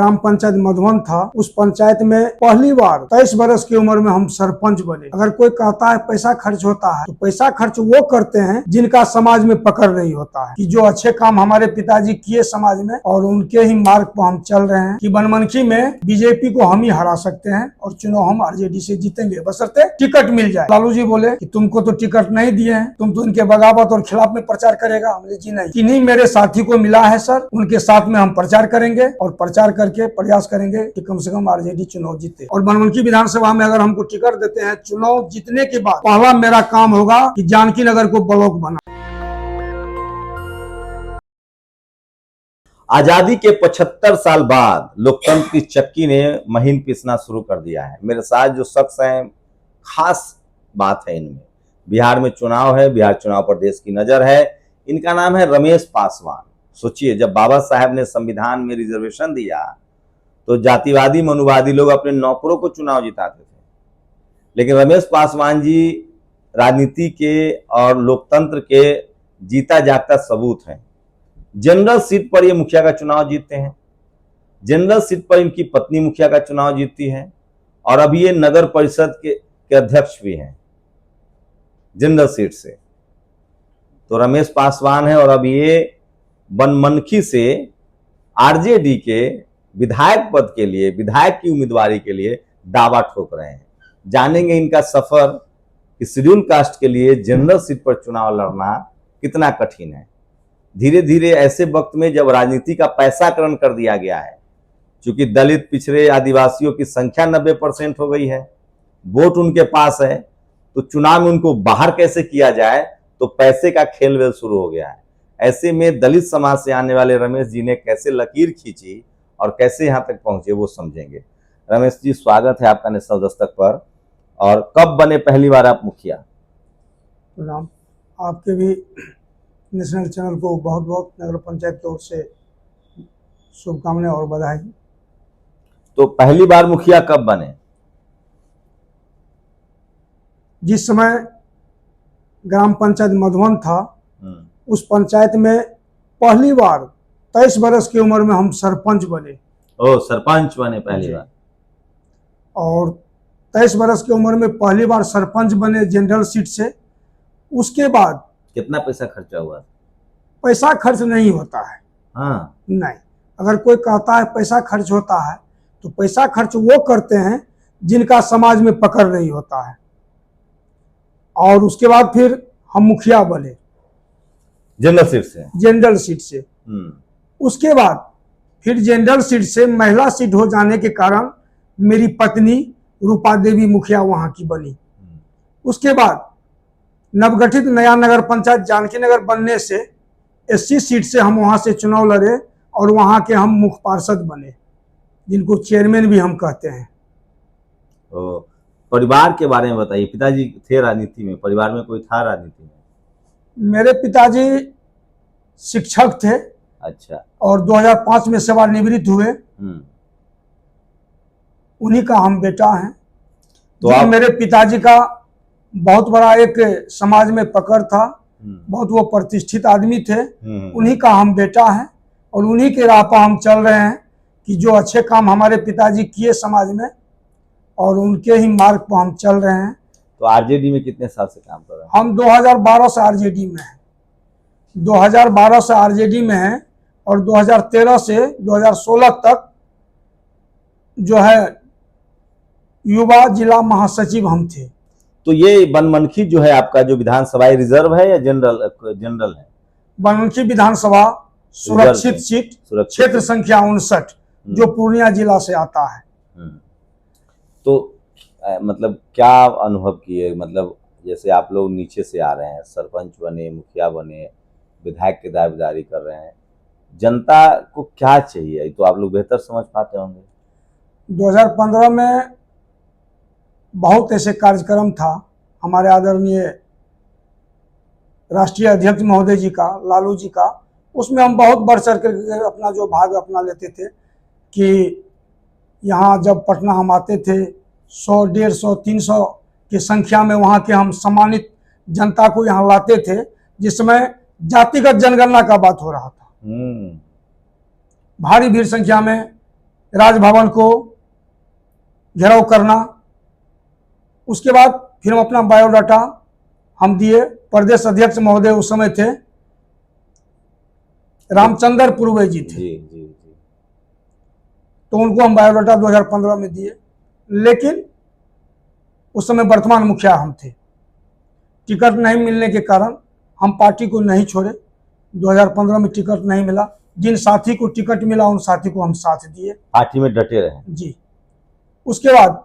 ग्राम पंचायत मधुबन था। उस पंचायत में पहली बार 23 वर्ष की उम्र में हम सरपंच बने। अगर कोई कहता है पैसा खर्च होता है, तो पैसा खर्च वो करते हैं जिनका समाज में पकड़ नहीं होता है, कि जो अच्छे काम हमारे पिताजी किए समाज में और उनके ही मार्ग पर हम चल रहे हैं, कि बनमनखी में बीजेपी को हम ही हरा सकते हैं और चुनाव हम आरजेडी से जीतेंगे, बशर्ते टिकट मिल जाए। लालू जी बोले कि तुमको तो टिकट नहीं दिए हैं, तुम तो इनके बगावत और खिलाफ में प्रचार करेगा। हमने जी नहीं, कि नहीं मेरे साथी को मिला है सर, उनके साथ में हम प्रचार करेंगे और प्रचार करके प्रयास करेंगे कि कम से कम आरजेडी चुनाव जीते। और बनमनखी विधानसभा में अगर हमको टिकट देते हैं, चुनाव जीतने के बाद पहला मेरा काम होगा कि जानकी नगर को ब्लॉक बना। आजादी के 75 साल बाद लोकतंत्र की चक्की ने महीन पीसना शुरू कर दिया है। मेरे साथ जो शख्स हैं, खास बात है इनमें। बिहार में चुनाव है, बिहार चुनाव पर देश की नजर है। इनका नाम है रमेश पासवान। सोचिए, जब बाबा साहब ने संविधान में रिजर्वेशन दिया तो जातिवादी मनुवादी लोग अपने नौकरों को चुनाव जिताते थे, लेकिन रमेश पासवान जी राजनीति के और लोकतंत्र के जीता जागता सबूत हैं। जनरल सीट पर ये मुखिया का चुनाव जीतते हैं, जनरल सीट पर इनकी पत्नी मुखिया का चुनाव जीतती है और अभी ये नगर परिषद के अध्यक्ष भी हैं जनरल सीट से। तो रमेश पासवान है और अब ये बनमनखी से आरजेडी के विधायक पद के लिए, विधायक की उम्मीदवारी के लिए दावा ठोक रहे हैं। जानेंगे इनका सफर कि शेड्यूल कास्ट के लिए जनरल सीट पर चुनाव लड़ना कितना कठिन है। धीरे धीरे ऐसे वक्त में जब राजनीति का पैसाकरण कर दिया गया है, क्योंकि दलित पिछड़े आदिवासियों की संख्या 90% हो गई है, वोट उनके पास है, तो चुनाव में उनको बाहर कैसे किया जाए, तो पैसे का खेल वेल शुरू हो गया है। ऐसे में दलित समाज से आने वाले रमेश जी ने कैसे लकीर खींची और कैसे यहाँ तक पहुंचे, वो समझेंगे। रमेश जी, स्वागत है आपका नेशनल दस्तक पर। और कब बने पहली बार आप मुखिया? प्रणाम। आपके भी नेशनल चैनल को बहुत बहुत नगर पंचायत की ओर से शुभकामनाएं और बधाई। तो पहली बार मुखिया कब बने? जिस समय ग्राम पंचायत मधुबन था, उस पंचायत में पहली बार 23 वर्ष की उम्र में हम सरपंच बने। ओ, सरपंच बने पहली बार। और 23 वर्ष की उम्र में पहली बार सरपंच बने जनरल सीट से। उसके बाद कितना पैसा खर्चा हुआ? पैसा खर्च नहीं होता है। हाँ, नहीं, अगर कोई कहता है पैसा खर्च होता है, तो पैसा खर्च वो करते हैं जिनका समाज में पकड़ नहीं होता है। और उसके बाद फिर हम मुखिया बने जनरल सीट से। जनरल सीट से। उसके बाद फिर जनरल सीट से महिला सीट हो जाने के कारण मेरी पत्नी रूपा देवी मुखिया वहां की बनी। उसके बाद नवगठित नया नगर पंचायत जानकी नगर बनने से एससी सीट से हम वहां से चुनाव लड़े और वहां के हम मुख्य पार्षद बने, जिनको चेयरमैन भी हम कहते हैं। परिवार के बारे में बताइए। पिताजी थे राजनीति में, परिवार में कोई था राजनीति में? मेरे पिताजी शिक्षक थे। अच्छा। और 2005 में सेवानिवृत्त हुए। उन्हीं का हम बेटा हैं। तो आप... मेरे पिताजी का बहुत बड़ा एक समाज में पकड़ था, बहुत वो प्रतिष्ठित आदमी थे। उन्हीं का हम बेटा हैं और उन्हीं के राह पर हम चल रहे हैं, कि जो अच्छे काम हमारे पिताजी किए समाज में और उनके ही मार्ग पर हम चल रहे हैं। तो आरजेडी में कितने साल से काम कर रहे हैं? हम 2012 से आरजेडी में हैं। 2012 से आरजेडी में हैं और 2013 से 2016 तक जो है युवा जिला महासचिव हम थे। तो ये बनमनखी जो है आपका, जो विधानसभा रिजर्व है या जनरल है? बनमनखी विधानसभा सुरक्षित सीट, क्षेत्र संख्या 59, जो पूर्णिया जिला से आता है। तो मतलब क्या अनुभव किए? मतलब जैसे आप लोग नीचे से आ रहे हैं, सरपंच बने, मुखिया बने, विधायक की दावेदारी कर रहे हैं, जनता को क्या चाहिए, तो आप लोग बेहतर समझ पाते होंगे। 2015 में बहुत ऐसे कार्यक्रम था हमारे आदरणीय राष्ट्रीय अध्यक्ष महोदय जी का, लालू जी का। उसमें हम बहुत बढ़ चढ़ कर अपना जो भाग अपना लेते थे, कि यहाँ जब पटना हम आते थे 100, 150, 300 की संख्या में वहाँ के हम सम्मानित जनता को यहाँ लाते थे, जिसमें जातिगत जनगणना का बात हो रहा था। भारी भीड़ संख्या में राजभवन को घेराव करना। उसके बाद फिर हम अपना बायोडाटा हम दिए। प्रदेश अध्यक्ष महोदय उस समय थे रामचंद्र पूर्वे जी थे, जी। तो उनको हम बायोडाटा 2015 में दिए। लेकिन उस समय वर्तमान मुखिया हम थे, टिकट नहीं मिलने के कारण हम पार्टी को नहीं छोड़े। 2015 में टिकट नहीं मिला, जिन साथी को टिकट मिला उन साथी को हम साथ दिए, पार्टी में डटे रहे जी। उसके बाद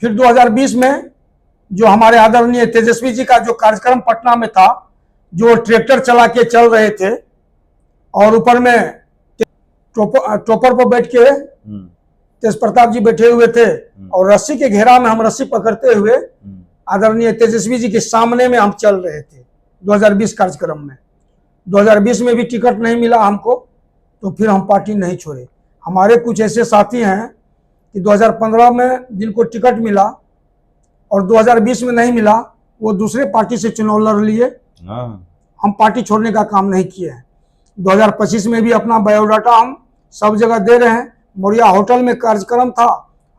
फिर 2020 में जो हमारे आदरणीय तेजस्वी जी का जो कार्यक्रम पटना में था, जो ट्रैक्टर चला के चल रहे थे और ऊपर में टोपर पर बैठ के तेज प्रताप जी बैठे हुए थे और रस्सी के घेरा में हम रस्सी पकड़ते हुए आदरणीय तेजस्वी जी के सामने में हम चल रहे थे 2020 कार्यक्रम में। 2020 में भी टिकट नहीं मिला हमको, तो फिर हम पार्टी नहीं छोड़े। हमारे कुछ ऐसे साथी हैं कि 2015 में जिनको टिकट मिला और 2020 में नहीं मिला, वो दूसरे पार्टी से चुनाव लड़ लिए। हम पार्टी छोड़ने का काम नहीं किए हैं। 2025 में भी अपना बायोडाटा हम सब जगह दे रहे हैं। मौर्या होटल में कार्यक्रम था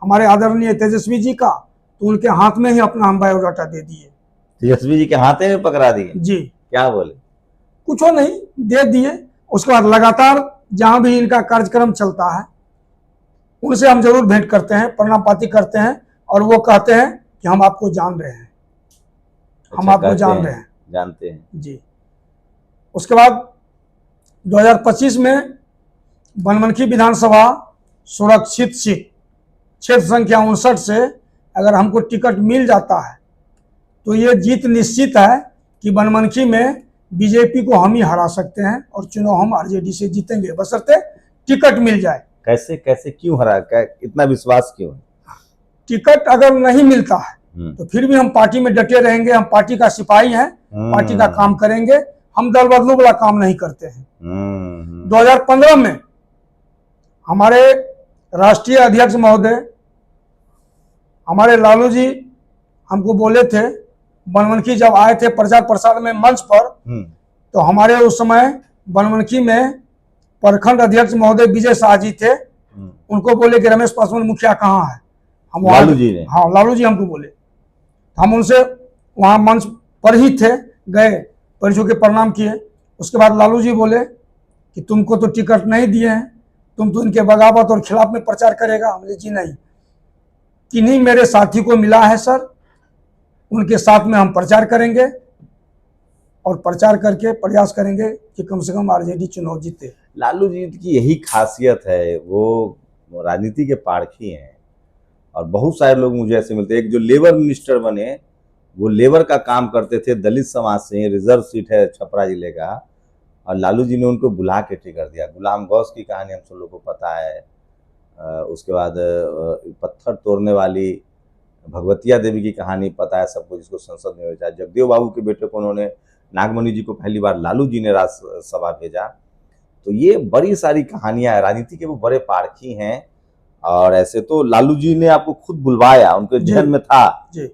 हमारे आदरणीय तेजस्वी जी का, तो उनके हाथ में ही अपना हम बायोडाटा दे दिए। तेजस्वी जी के हाथे में पकड़ा दिए जी। क्या बोले? कुछ नहीं, दे दिए। उसके बाद लगातार जहां भी इनका कार्यक्रम चलता है उनसे हम जरूर भेंट करते हैं, प्रणाम पाती करते हैं और वो कहते हैं कि हम आपको जान रहे हैं, हम आपको जान रहे हैं, जानते हैं जी। उसके बाद 2025 में बनमनखी विधानसभा सुरक्षित सीट क्षेत्र संख्या 59 से अगर हमको टिकट मिल जाता है तो ये जीत निश्चित है कि बनमनखी में बीजेपी को हम ही हरा सकते हैं और चुनाव हम आरजेडी से जीतेंगे, बशर्ते टिकट मिल जाए। कैसे कैसे क्यों हरा, इतना विश्वास क्यों? टिकट अगर नहीं मिलता है तो फिर भी हम पार्टी में डटे रहेंगे। हम पार्टी का सिपाही हैं, पार्टी का काम करेंगे। हम दल बदलू वाला काम नहीं करते हैं। 2015 में हमारे राष्ट्रीय अध्यक्ष महोदय हमारे लालू जी हमको बोले थे, बनमनखी जब आए थे प्रचार प्रसार में मंच पर, तो हमारे उस समय बनमनखी में प्रखंड अध्यक्ष महोदय विजय शाह जी थे। उनको बोले कि रमेश पासवान मुखिया कहाँ है? हम लालू जी ने? हाँ, लालू जी हमको बोले। हम उनसे वहां मंच पर ही थे, गए, पैर छू के प्रणाम किए। उसके बाद लालू जी बोले कि तुमको तो टिकट नहीं दिए हैं, तुम तो इनके बगावत और खिलाफ में प्रचार करेगा। हमने जी नहीं, किन्हीं मेरे साथी को मिला है सर, उनके साथ में हम प्रचार करेंगे और प्रचार करके प्रयास करेंगे कि कम से कम आरजेडी चुनाव जीते। लालू जी की यही खासियत है, वो राजनीति के पारखी हैं और बहुत सारे लोग मुझे ऐसे मिलते हैं। एक जो लेबर मिनिस्टर बने, वो लेबर का काम करते थे, दलित समाज से, रिजर्व सीट है छपरा जिले का, और लालू जी ने उनको बुला के टिकट दिया। गुलाम गौस की कहानी हम सब लोग को पता है। उसके बाद पत्थर तोड़ने वाली भगवतिया देवी की कहानी पता है सबको, जिसको संसद में भेजा। जगदेव बाबू के बेटे को उन्होंने, नागमणि जी को पहली बार लालू जी ने राज्यसभा भेजा। तो ये बड़ी सारी कहानियां हैं, राजनीति के वो बड़े पारखी हैं। और ऐसे तो लालू जी ने आपको खुद बुलवाया, उनके जहन में था जी।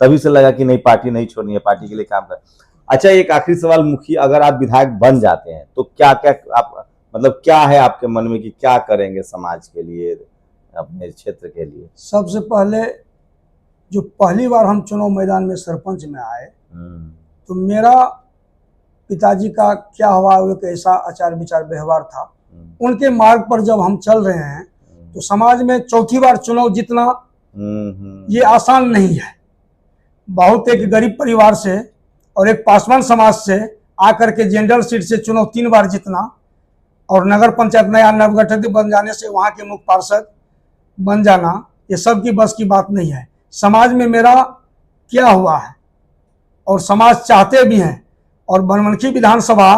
तभी से लगा कि नहीं, पार्टी नहीं छोड़नी है, पार्टी के लिए काम कर। अच्छा, एक आखिरी सवाल मुखिया, अगर आप विधायक बन जाते हैं तो क्या क्या आप, मतलब क्या है आपके मन में कि क्या करेंगे समाज के लिए, अपने क्षेत्र के लिए? सबसे पहले जो पहली बार हम चुनाव मैदान में सरपंच में आए, तो मेरा पिताजी का क्या हुआ, एक ऐसा आचार विचार व्यवहार था, उनके मार्ग पर जब हम चल रहे हैं तो समाज में चौथी बार चुनाव जीतना ये आसान नहीं है। बहुत एक गरीब परिवार से और एक पासवान समाज से आकर के जनरल सीट से चुनाव 3 बार जीतना और नगर पंचायत नया नवगठित बन जाने से वहां के मुख्य पार्षद बन जाना, ये सब की बस की बात नहीं है। समाज में मेरा क्या हुआ है और समाज चाहते भी हैं, और बनमनखी विधानसभा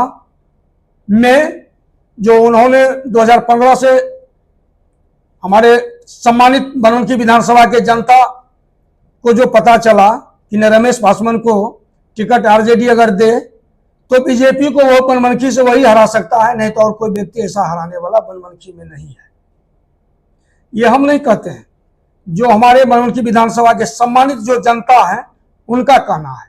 में जो उन्होंने 2015 से हमारे सम्मानित बनमनखी विधानसभा के जनता को जो पता चला कि न रमेश पासवान को टिकट आरजेडी अगर दे तो बीजेपी को वो बनमनखी से वही हरा सकता है, नहीं तो और कोई व्यक्ति ऐसा हराने वाला बनमनखी में नहीं है। ये हम नहीं कहते हैं, जो हमारे बनमनखी विधानसभा के सम्मानित जो जनता है उनका कहना है।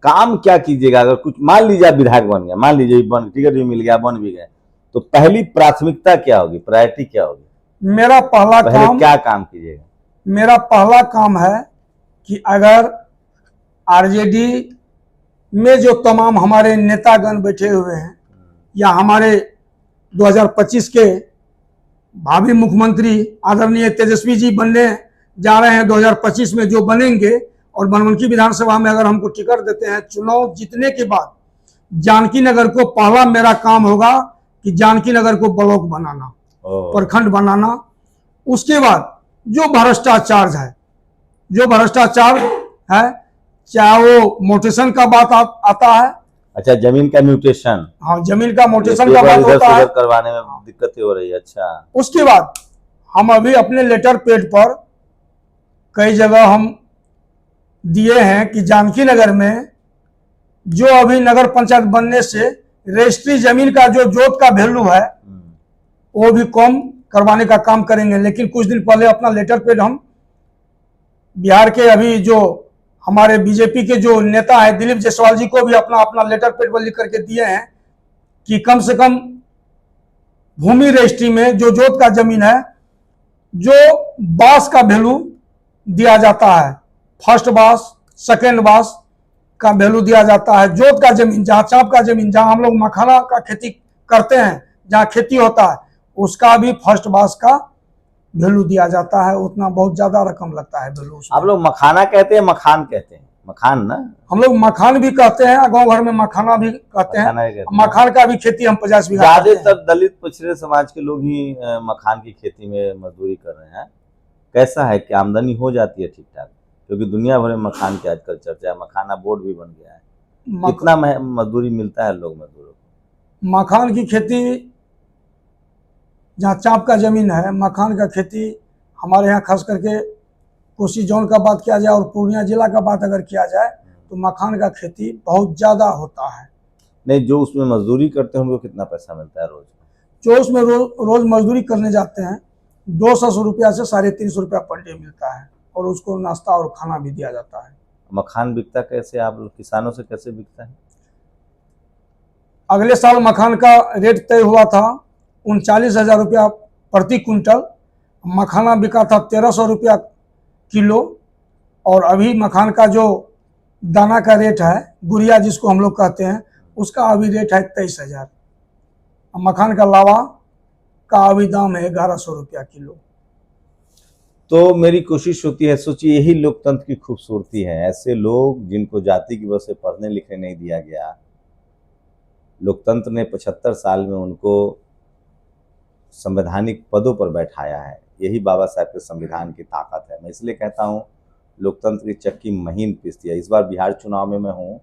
काम क्या कीजिएगा? अगर कुछ मान लीजिए आप विधायक बन गया, मान लीजिए टिकट भी मिल गया, बन भी गए, तो पहली प्राथमिकता क्या होगी, प्रायोरिटी क्या होगी? मेरा पहला पहले काम क्या काम कीजिएगा? मेरा पहला काम है कि अगर आरजेडी में जो तमाम हमारे नेतागण बैठे हुए हैं या हमारे 2025 के भावी मुख्यमंत्री आदरणीय तेजस्वी जी बनने जा रहे हैं, 2025 में जो बनेंगे, और बनमनखी विधानसभा में अगर हमको टिकट देते हैं, चुनाव जीतने के बाद जानकी नगर को पहला मेरा काम होगा कि जानकी नगर को ब्लॉक बनाना, प्रखंड बनाना। उसके बाद जो भ्रष्टाचार है, चाहे वो म्यूटेशन का बात आता है। अच्छा, जमीन का म्यूटेशन। हाँ, जमीन का म्यूटेशन का बात इधर होता है, करवाने में दिक्कतें हो रही है। अच्छा, उसके बाद हम अभी अपने लेटर पेड पर कई जगह हम दिए हैं कि जानकी नगर में जो अभी नगर पंचायत बनने से रजिस्ट्री जमीन का जो जोत का वैल्यू है वो भी कम करवाने का काम करेंगे। लेकिन कुछ दिन पहले अपना लेटर पेड हम बिहार के अभी जो हमारे बीजेपी के जो नेता है दिलीप जायसवाल जी को भी अपना लेटर पेड पर लिख करके दिए हैं कि कम से कम भूमि रजिस्ट्री में जो जोत का जमीन है, जो बास का वैल्यू दिया जाता है, फर्स्ट बास, सेकेंड बास का वैल्यू दिया जाता है। जोत का जमीन, जहाँ चाप का जमीन, जहाँ हम लोग मखाना का खेती करते हैं, जहाँ खेती होता है, उसका भी फर्स्ट बास का वैल्यू दिया जाता है। उतना बहुत ज्यादा रकम लगता है वैल्यू। आप लोग मखाना कहते हैं, मखान कहते हैं? मखान ना, हम लोग मखान भी कहते हैं, गांव घर में मखाना भी कहते हैं। मखान का भी खेती हम 50 बीघा। ज्यादातर दलित पिछड़े समाज के लोग ही मखान की खेती में मजदूरी कर रहे हैं। कैसा है कि आमदनी हो जाती है ठीक ठाक? क्योंकि दुनिया भर में मखान की आजकल चर्चा है, मखाना बोर्ड भी बन गया है। कितना मजदूरी मिलता है लोग मजदूरों को? मखान की खेती, जहाँ चाप का जमीन है, मखान का खेती हमारे यहाँ खास करके कोसी जोन का बात किया जाए और पूर्णिया जिला का बात अगर किया जाए तो मखान का खेती बहुत ज्यादा होता है। नहीं, जो उसमें मजदूरी करते हैं उनको कितना पैसा मिलता है रोज? जो उसमें रोज मजदूरी करने जाते हैं 200 रुपया से 350 रुपया पर डे मिलता है, और उसको नाश्ता और खाना भी दिया जाता है। मखान बिकता कैसे? आप लोग किसानों से कैसे बिकता है? अगले साल मखान का रेट तय हुआ था 39,000 रुपया प्रति कुंटल, मखाना बिका था 1300 रुपया किलो, और अभी मखान का जो दाना का रेट है, गुड़िया जिसको हम लोग कहते हैं, उसका अभी रेट है 23,000। मखान का लावा का अभी दाम है 1100 रुपया किलो। तो मेरी कोशिश होती है, सोचिए यही लोकतंत्र की खूबसूरती है। ऐसे लोग जिनको जाति की वजह से पढ़ने लिखने नहीं दिया गया, लोकतंत्र ने 75 साल में उनको संवैधानिक पदों पर बैठाया है। यही बाबा साहब के संविधान की ताकत है। मैं इसलिए कहता हूँ लोकतंत्र की चक्की महीन पीसती है। इस बार बिहार चुनाव में मैं हूँ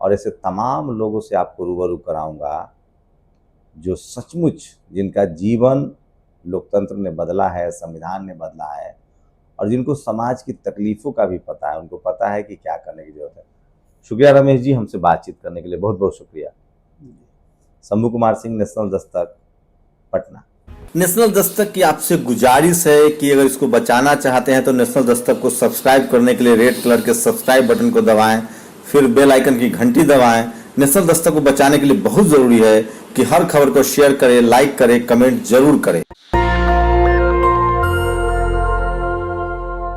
और ऐसे तमाम लोगों से आपको रूबरू कराऊंगा जो सचमुच जिनका जीवन लोकतंत्र ने बदला है, संविधान ने बदला है, और जिनको समाज की तकलीफ़ों का भी पता है, उनको पता है कि क्या करने की जरूरत है। शुक्रिया रमेश जी, हमसे बातचीत करने के लिए बहुत बहुत शुक्रिया। शंभू कुमार सिंह, नेशनल दस्तक, पटना। नेशनल दस्तक की आपसे गुजारिश है कि अगर इसको बचाना चाहते हैं तो नेशनल दस्तक को सब्सक्राइब करने के लिए रेड कलर के सब्सक्राइब बटन को दबाएं, फिर बेल आइकन की घंटी दबाएं। नेशनल दस्तक को बचाने के लिए बहुत ज़रूरी है कि हर खबर को शेयर करें, लाइक करें, कमेंट जरूर करें।